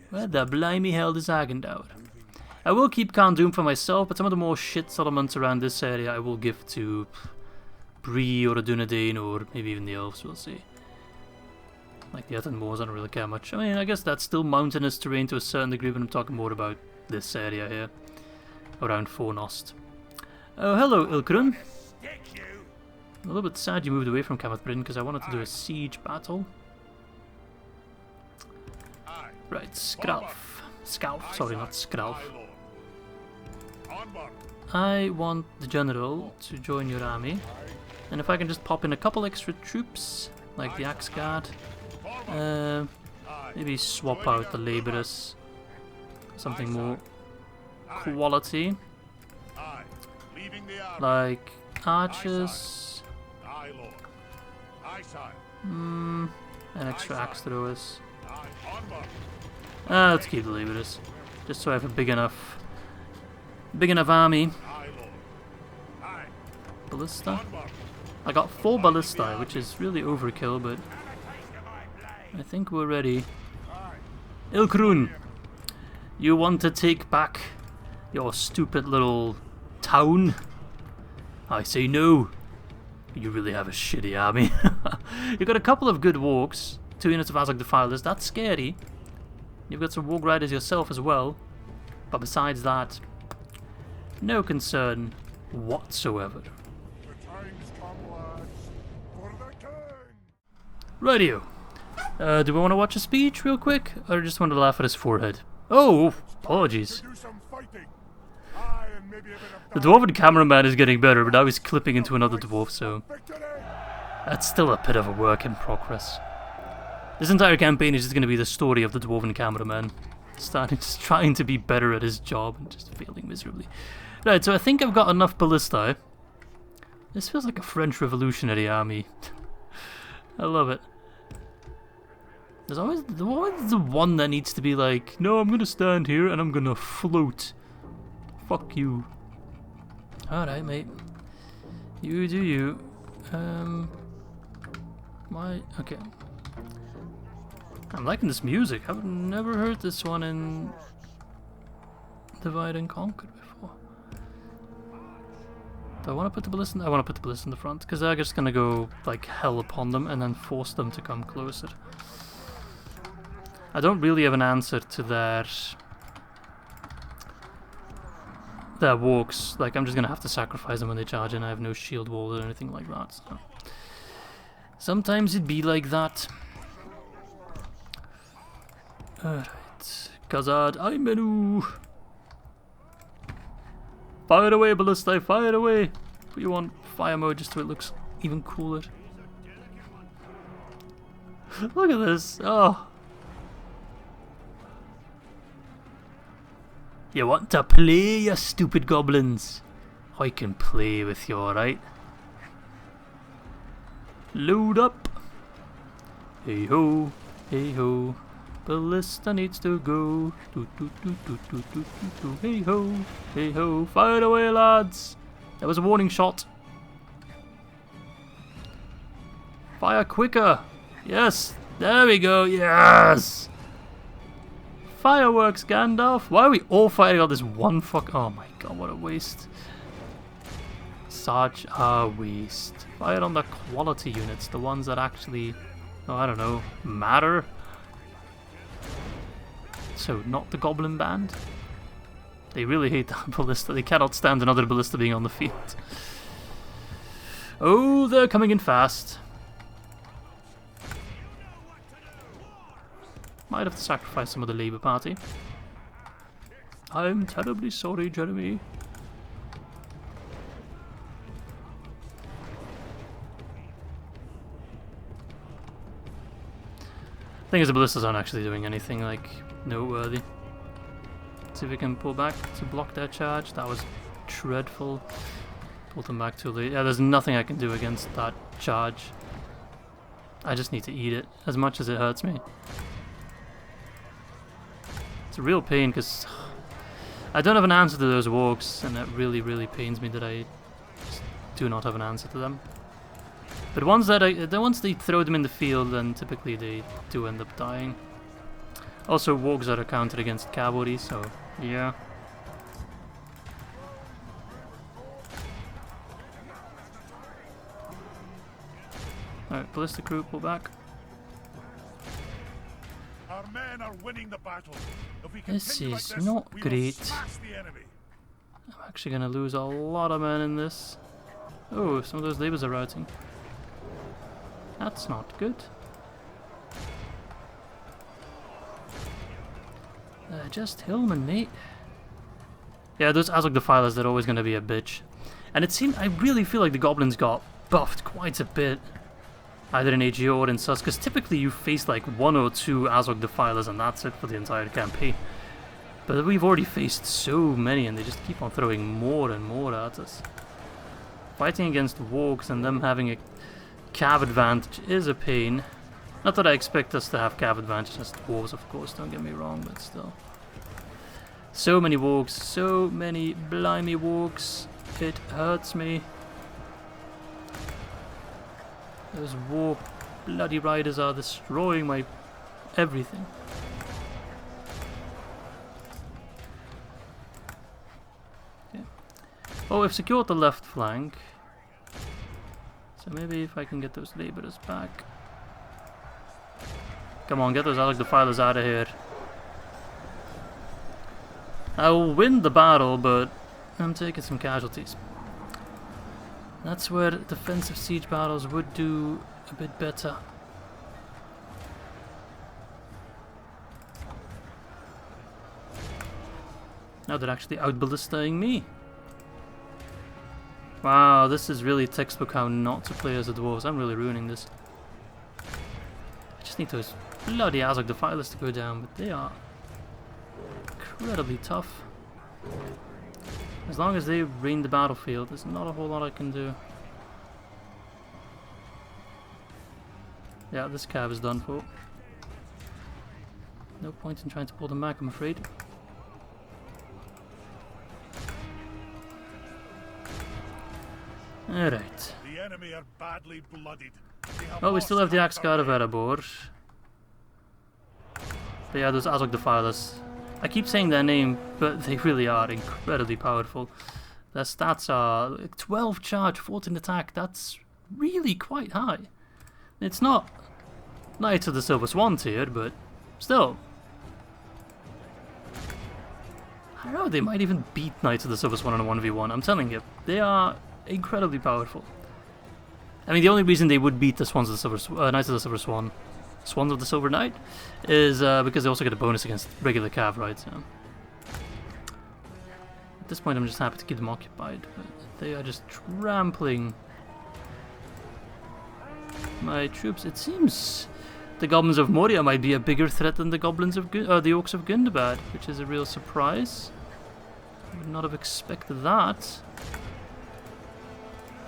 Where the blimey hell is Agendaur? I will keep Khandum for myself, but some of the more shit settlements around this area I will give to Bree or Dunedain or maybe even the elves, we'll see. Like the Earthen Moors, I don't really care much. I mean, I guess that's still mountainous terrain to a certain degree, but I'm talking more about this area here, around Fornost. Oh, hello, Ilkrun. A little bit sad you moved away from Camath-Bryn because I wanted to do a siege battle. Right, Skralf. Scalf, sorry, not Skralf. I want the general to join your army, and if I can just pop in a couple extra troops, like the Axe Guard, maybe swap out the labourers, something more quality, like archers, and extra axe throwers. Let's keep the labourers, just so I have a big enough army. Ballista. I got 4 ballista, which is really overkill, but I think we're ready. Ilkrun, you want to take back your stupid little town? I say no. You really have a shitty army. You've got a couple of good wargs, 2 units of Azog Defilers, that's scary. You've got some warg riders yourself as well, but besides that, no concern whatsoever. Radio. Do we want to watch a speech real quick, or just want to laugh at his forehead? Oh, apologies. The dwarven cameraman is getting better, but now he's clipping into another dwarf, so that's still a bit of a work in progress. This entire campaign is just going to be the story of the dwarven cameraman just trying to be better at his job and just failing miserably. Right, so I think I've got enough ballistae. This feels like a French revolutionary army. I love it. There's always the one that needs to be like, no, I'm gonna stand here and I'm gonna float. Fuck you. Alright, mate. You do you. Okay. I'm liking this music. I've never heard this one in Divide and Conquer before. Do I want to put the ballista? I want to put the ballista in the front because they're just gonna go like hell upon them and then force them to come closer. I don't really have an answer to their walks. Like, I'm just gonna have to sacrifice them when they charge in. I have no shield wall or anything like that. So. Sometimes it'd be like that. Alright. Khazad, Aimenu! Fire away, ballistae, fire away! Put you on fire mode just so it looks even cooler. Look at this! Oh! You want to play, you stupid goblins? I can play with you, alright? Load up! Hey ho, hey ho. Ballista needs to go. Do, do, do, do, do, do, do, do. Hey ho, fire away, lads! That was a warning shot. Fire quicker! Yes! There we go, yes! Fireworks, Gandalf! Why are we all fighting on this one fuck? Oh my god, what a waste. Such a waste. Fire on the quality units, the ones that actually, oh, I don't know, matter. So, not the Goblin Band? They really hate that ballista. They cannot stand another ballista being on the field. Oh, they're coming in fast. Might have to sacrifice some of the Labour Party. I'm terribly sorry, Jeremy. Thing is, the ballistas aren't actually doing anything like noteworthy. See if we can pull back to block their charge. That was dreadful. Pull them back too late. Yeah, there's nothing I can do against that charge. I just need to eat it, as much as it hurts me. It's a real pain because I don't have an answer to those wargs, and it really, really pains me that I just do not have an answer to them. But once they throw them in the field, then typically they do end up dying. Also, wargs are a counter against cavalry, so yeah. Alright, ballistic crew, pull back. Our men are winning the battle. This is not great. I'm actually gonna lose a lot of men in this. Oh, some of those labours are routing. That's not good. Just Hillman, mate. Yeah, those Azog Defilers, they're always gonna be a bitch. And it seemed, I really feel like the goblins got buffed quite a bit. Either in AGO or in Sus, because typically you face like 1 or 2 Azog Defilers and that's it for the entire campaign. But we've already faced so many and they just keep on throwing more and more at us. Fighting against wargs and them having a cav advantage is a pain. Not that I expect us to have cav advantage as dwarves, of course, don't get me wrong, but still. So many wargs, so many blimey wargs. It hurts me. Those war bloody riders are destroying my everything. Okay. Oh, we've secured the left flank. So maybe if I can get those labourers back. Come on, get those Azog Defilers out of here. I will win the battle, but I'm taking some casualties. That's where defensive siege battles would do a bit better. Now they're actually out ballistaing me. Wow, this is really textbook how not to play as a dwarves. I'm really ruining this. I just need those bloody Azog Defilers to go down, but they are incredibly tough. As long as they reign the battlefield, there's not a whole lot I can do. Yeah, this cab is done for. No point in trying to pull them back, I'm afraid. Alright. The enemy are badly blooded. Well, we still have the Axe Guard of Erebor. But yeah, those Azog Defilers. I keep saying their name, but they really are incredibly powerful. Their stats are 12 charge, 14 attack. That's really quite high. It's not Knights of the Silver Swan tier, but still. I don't know, they might even beat Knights of the Silver Swan in a 1v1. I'm telling you, they are incredibly powerful. I mean, the only reason they would beat the Swans of the Silver Knights of the Silver Swan, Swans of the Silver Knight, is because they also get a bonus against regular cav, right? So. At this point, I'm just happy to keep them occupied, but they are just trampling my troops. It seems the Goblins of Moria might be a bigger threat than the Goblins of the Orcs of Gundabad, which is a real surprise. I would not have expected that.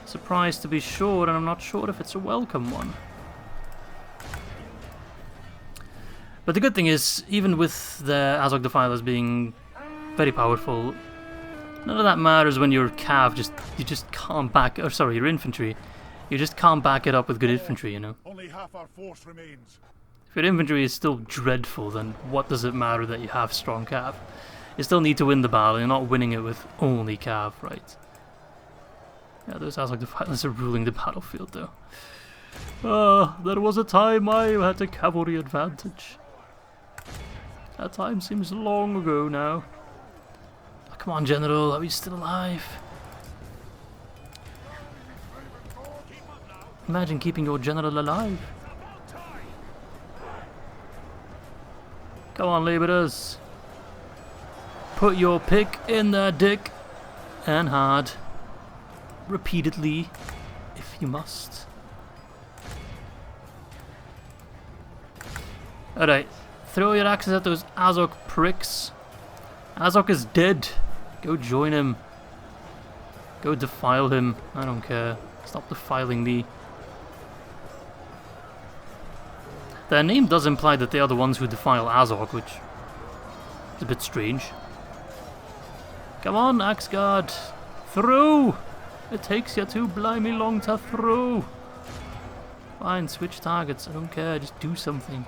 Surprise to be sure, and I'm not sure if it's a welcome one. But the good thing is, even with the Azog Defilers being very powerful, none of that matters when your cav you just can't back, or sorry, your infantry. You just can't back it up with good infantry, you know. Only half our force remains. If your infantry is still dreadful, then what does it matter that you have strong cav? You still need to win the battle, you're not winning it with only cav, right? Yeah, those Azog Defilers are ruling the battlefield, though. There was a time I had a cavalry advantage. That time seems long ago now. Oh, come on, General, are we still alive? Imagine keeping your general alive. Come on, labourers. Put your pick in their dick. And hard. Repeatedly, if you must. Alright. Throw your axes at those Azog pricks. Azog is dead. Go join him. Go defile him. I don't care. Stop defiling me. Their name does imply that they are the ones who defile Azog, which is a bit strange. Come on, Axe Guard! Throw! It takes you too blimey long to throw! Fine, switch targets, I don't care, just do something.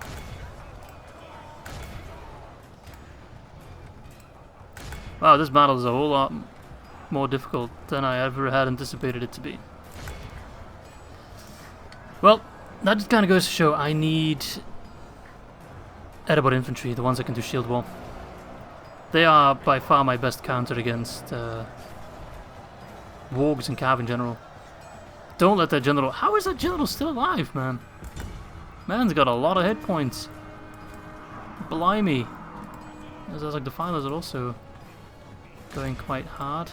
Wow, this battle is a whole lot more difficult than I ever had anticipated it to be. Well, that just kind of goes to show I need Erebor infantry, the ones that can do shield wall. They are by far my best counter against wargs and cav in general. Don't let that general... How is that general still alive, man? Man's got a lot of hit points. Blimey. Those like defilers are also going quite hard.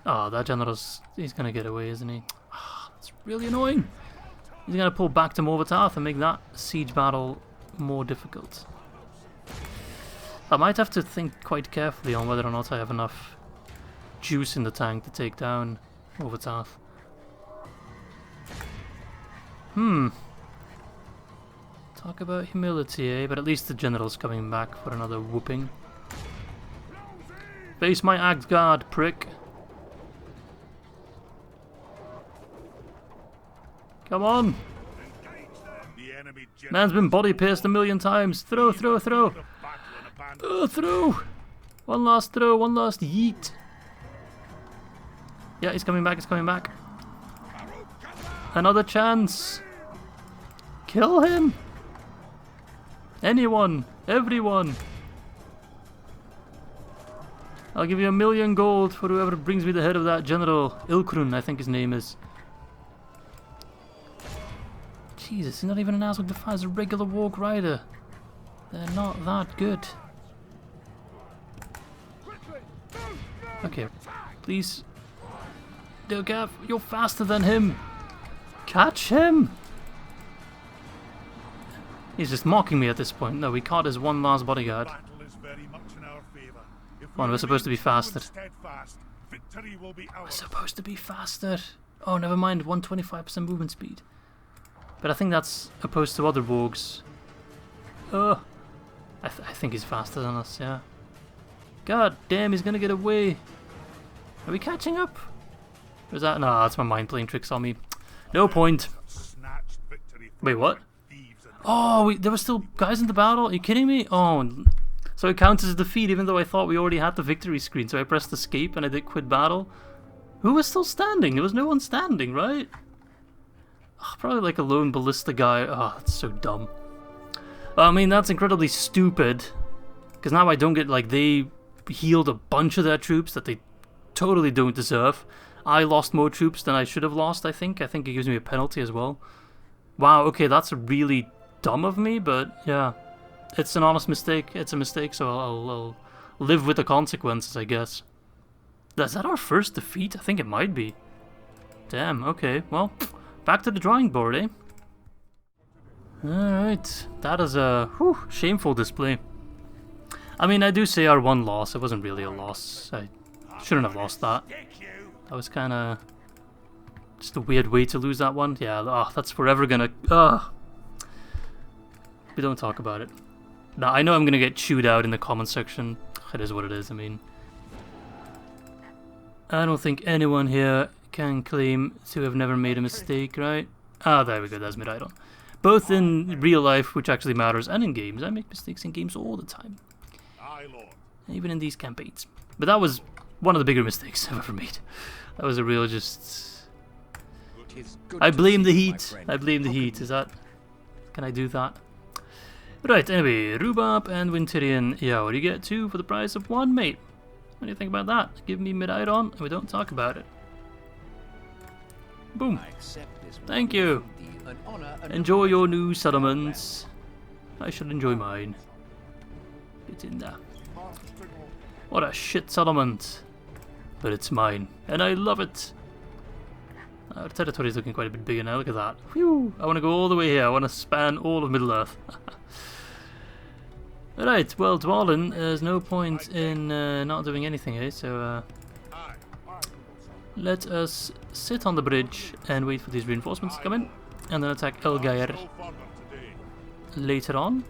Oh, that general's... He's gonna get away, isn't he? Oh, that's really annoying. He's gonna pull back to Morvatarth and make that siege battle more difficult. I might have to think quite carefully on whether or not I have enough juice in the tank to take down Morvatarth. Talk about humility, eh? But at least the general's coming back for another whooping. Face my Axe Guard, prick. Come on! Man's been body pierced 1,000,000 times. Throw, throw, throw! Throw! One last throw, one last yeet. Yeah, he's coming back, he's coming back. Another chance! Kill him! Anyone! Everyone! I'll give you 1,000,000 gold for whoever brings me the head of that general. Ilkrun, I think his name is. Jesus, he's not even an Azog Defiler, he's a regular Warg Rider. They're not that good. Okay, please. No, Gav, you're faster than him. Catch him. He's just mocking me at this point. No, we caught his one last bodyguard. Battle is very much in our favor. If Come on, we're supposed to be faster. steadfast, victory will be We're ours. supposed to be faster. Oh, never mind, 125% movement speed. But I think that's opposed to other wargs. Oh, I think he's faster than us, yeah. God damn, he's gonna get away. Are we catching up? Or is that? No, that's my mind playing tricks on me. No point. Snatched victory from Wait, what? thieves and Oh, there were still guys in the battle? Are you kidding me? Oh, so it counts as a defeat even though I thought we already had the victory screen. So I pressed escape and I did quit battle. Who was still standing? There was no one standing, right? Oh, probably like a lone ballista guy. Oh, that's so dumb. I mean, that's incredibly stupid. Because now I don't get, like, they healed a bunch of their troops that they totally don't deserve. I lost more troops than I should have lost, I think. I think it gives me a penalty as well. Wow, okay, that's really dumb of me, but yeah. It's an honest mistake. It's a mistake, so I'll live with the consequences, I guess. Is that our first defeat? I think it might be. Damn, okay, well, back to the drawing board, eh? Alright, that is a shameful display. I mean, I do say our one loss. It wasn't really a loss. I shouldn't have lost that. That was kind of just a weird way to lose that one. Yeah, that's forever gonna... We don't talk about it. Now, I know I'm gonna get chewed out in the comment section. It is what it is, I mean. I don't think anyone here can claim to have never made a mistake, right? Ah, there we go, that's me right on. Both in real life, which actually matters, and in games. I make mistakes in games all the time. Aye, Lord. Even in these campaigns. But that was one of the bigger mistakes I've ever made. That was a real just... I blame the heat. I blame the heat. Is that... Can I do that? Right, anyway. Rhûbar and Wintirian. Yeah, what do you get? 2 for the price of 1, mate. What do you think about that? Give me mid-iron and we don't talk about it. Boom. Thank you. Enjoy your new settlements. I shall enjoy mine. Get in there. What a shit settlement. But it's mine. And I love it. Our territory is looking quite a bit bigger now. Look at that. Whew. I want to go all the way here. I want to span all of Middle-earth. Alright, well, Dwalin, there's no point in not doing anything, eh? So, let us sit on the bridge and wait for these reinforcements to come in. And then attack Elgair later on.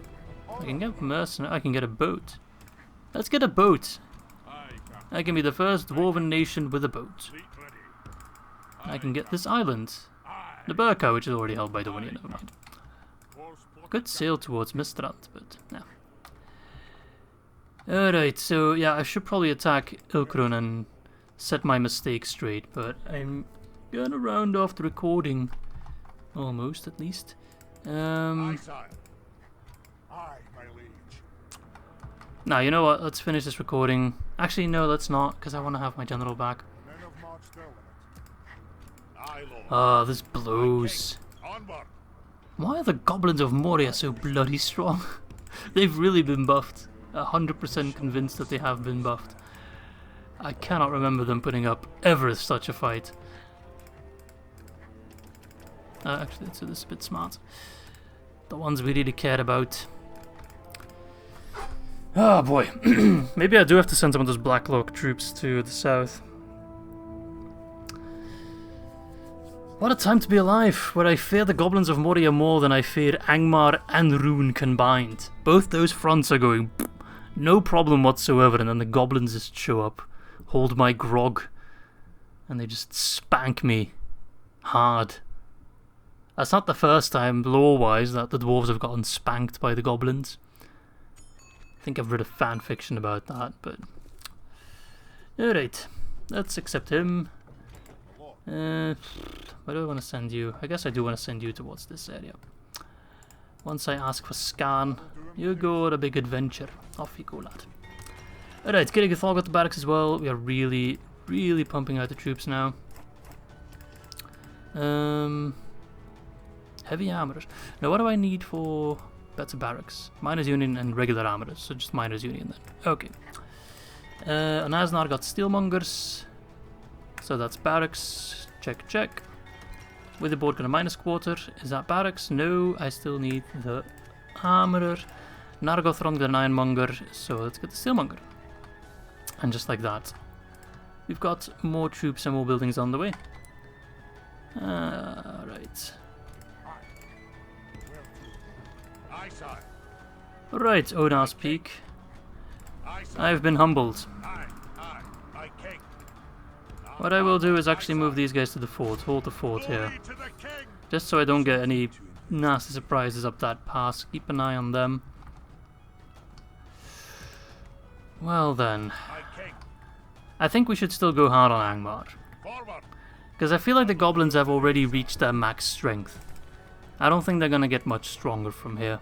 I can get mercenary. I can get a boat. Let's get a boat. I can be the first dwarven nation with a boat. I can get this island. The Burka, which is already held by Dornier, never mind. I could sail towards Mistrand, but no. Alright, so yeah, I should probably attack Ilkron and set my mistake straight, but I'm gonna round off the recording. Almost, at least. Aye, sire. Aye, my liege. Now, you know what? Let's finish this recording. Actually, no, let's not, because I want to have my general back. Men of marched well in it. Aye, Lord. Ah, this blows. Onward. Why are the Goblins of Moria so bloody strong? They've really been buffed. 100% convinced that they have been buffed. I cannot remember them putting up ever such a fight. Actually, this is a bit smart. The ones we really cared about. Oh boy. Maybe I do have to send some of those Blacklock troops to the south. What a time to be alive, where I fear the Goblins of Moria more than I fear Angmar and Rhûn combined. Both those fronts are going no problem whatsoever, and then the Goblins just show up, hold my grog, and they just spank me hard. That's not the first time, lore-wise, that the dwarves have gotten spanked by the Goblins. I think I've read a fan fiction about that, but... Alright, let's accept him. Where do I want to send you? I guess I do want to send you towards this area. Once I ask for Scan, you go on a big adventure. Off you go, lad. Alright, getting a got the barracks as well. We are really, really pumping out the troops now. Heavy armorers. Now, what do I need for better barracks? Miners Union and regular armorers. So just Miners Union then. Okay. Anasnar got steelmongers. So that's barracks. Check, check. With the board got a minus quarter. Is that barracks? No, I still need the armorer. Nargothrond got an ironmonger, so let's get the steelmonger. And just like that, we've got more troops and more buildings on the way. Right. Right, Onar's Peak. I've been humbled. What I will do is actually move these guys to the fort, hold the fort here. Just so I don't get any nasty surprises up that pass. Keep an eye on them. Well then, I think we should still go hard on Angmar. Because I feel like the goblins have already reached their max strength. I don't think they're gonna get much stronger from here.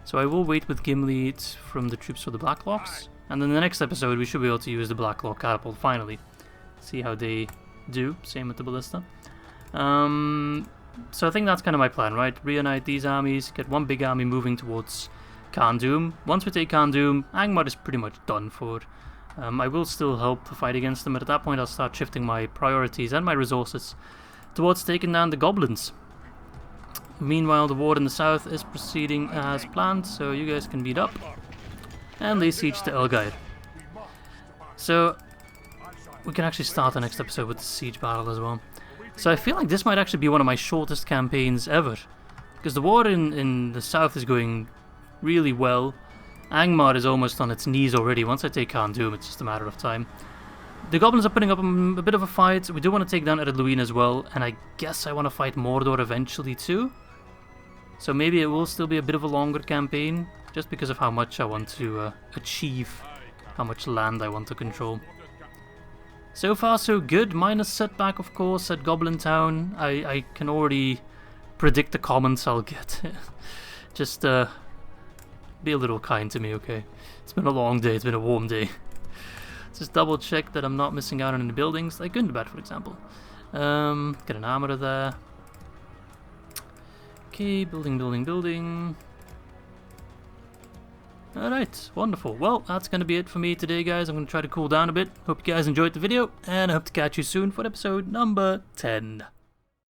So I will wait with Gimli from the troops for the Blacklocks. And then the next episode we should be able to use the Blacklock catapult finally. See how they do. Same with the Ballista. So I think that's kind of my plan, right? Reunite these armies, get one big army moving towards Khan Dûm. Once we take Khan Dûm, Angmar is pretty much done for. I will still help the fight against them, but at that point I'll start shifting my priorities and my resources towards taking down the goblins. Meanwhile, the war in the south is proceeding as planned, so you guys can beat up and lay siege to Elgair. So we can actually start the next episode with the siege battle as well. So I feel like this might actually be one of my shortest campaigns ever, because the war in the south is going really well. Angmar is almost on its knees already. Once I take Khan Dûm, it's just a matter of time. The goblins are putting up a bit of a fight. We do want to take down Eredluin as well, and I guess I want to fight Mordor eventually too. So maybe it will still be a bit of a longer campaign, just because of how much I want to achieve, how much land I want to control. So far so good, minus setback of course at Goblin Town. I can already predict the comments I'll get. Just be a little kind to me, okay? It's been a long day, it's been a warm day. Just double check that I'm not missing out on any buildings, like Gundabad for example. Get an armorer there. Okay, building. Alright, wonderful. Well, that's going to be it for me today, guys. I'm going to try to cool down a bit. Hope you guys enjoyed the video, and I hope to catch you soon for episode number 10.